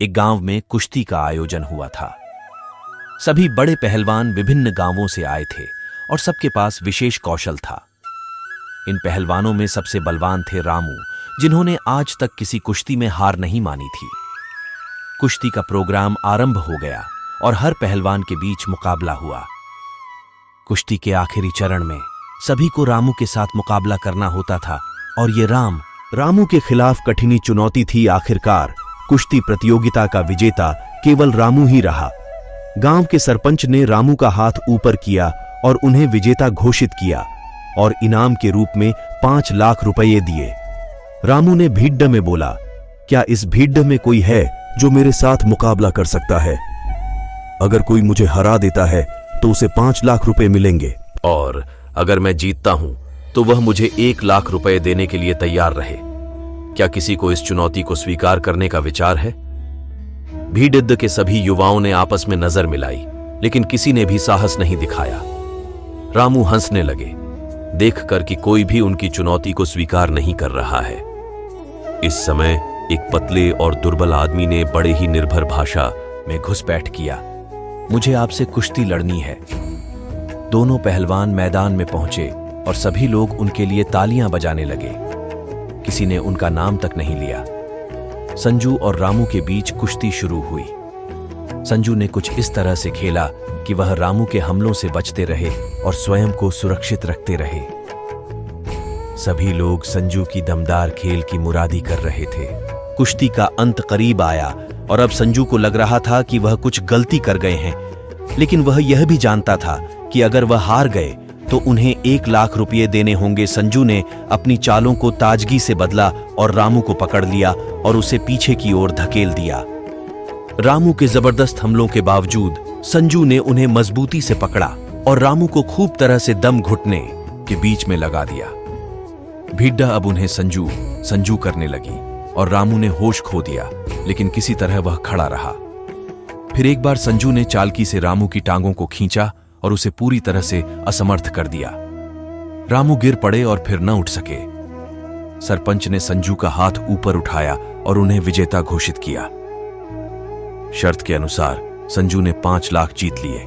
एक गांव में कुश्ती का आयोजन हुआ था। सभी बड़े पहलवान विभिन्न गांवों से आए थे और सबके पास विशेष कौशल था। इन पहलवानों में सबसे बलवान थे रामू, जिन्होंने आज तक किसी कुश्ती में हार नहीं मानी थी। कुश्ती का प्रोग्राम आरंभ हो गया और हर पहलवान के बीच मुकाबला हुआ। कुश्ती के आखिरी चरण में सभी को रामू के साथ मुकाबला करना होता था और ये रामू के खिलाफ कठिन चुनौती थी। आखिरकार कुश्ती प्रतियोगिता का विजेता केवल रामू ही रहा। गांव के सरपंच ने रामू का हाथ ऊपर किया और उन्हें विजेता घोषित किया और इनाम के रूप में 5 लाख रुपये दिए। रामू ने भीड़ में बोला, क्या इस भीड़ में कोई है जो मेरे साथ मुकाबला कर सकता है? अगर कोई मुझे हरा देता है तो उसे 5 लाख रुपए मिलेंगे, और अगर मैं जीतता हूं तो वह मुझे 1 लाख रुपए देने के लिए तैयार रहे। क्या किसी को इस चुनौती को स्वीकार करने का विचार है? भीड़ के सभी युवाओं ने आपस में नजर मिलाई, लेकिन किसी ने भी साहस नहीं दिखाया। रामू हंसने लगे, देखकर कि कोई भी उनकी चुनौती को स्वीकार नहीं कर रहा है। इस समय एक पतले और दुर्बल आदमी ने बड़े ही निर्भर भाषा में घुसपैठ किया, मुझे आपसे कुश्ती लड़नी है। दोनों पहलवान मैदान में पहुंचे और सभी लोग उनके लिए तालियां बजाने लगे। किसी ने उनका नाम तक नहीं लिया। संजू और रामू के बीच कुश्ती शुरू हुई। संजू ने कुछ इस तरह से खेला कि वह रामू के हमलों से बचते रहे और स्वयं को सुरक्षित रखते रहे। सभी लोग संजू की दमदार खेल की मुरादी कर रहे थे। कुश्ती का अंत करीब आया और अब संजू को लग रहा था कि वह कुछ गलती कर गए हैं, लेकिन वह यह भी जानता था कि अगर वह हार गए तो उन्हें 1 लाख रुपये देने होंगे। संजू ने अपनी चालों को ताजगी से बदला और रामू को पकड़ लिया और उसे पीछे की ओर धकेल दिया। रामू के जबरदस्त हमलों के बावजूद संजू ने उन्हें मजबूती से पकड़ा और रामू को खूब तरह से दम घुटने के बीच में लगा दिया। भीड़ अब उन्हें संजू करने लगी और रामू ने होश खो दिया, लेकिन किसी तरह वह खड़ा रहा। फिर एक बार संजू ने चालकी से रामू की टांगों को खींचा और उसे पूरी तरह से असमर्थ कर दिया। रामू गिर पड़े और फिर न उठ सके। सरपंच ने संजू का हाथ ऊपर उठाया और उन्हें विजेता घोषित किया। शर्त के अनुसार संजू ने 5 लाख जीत लिए।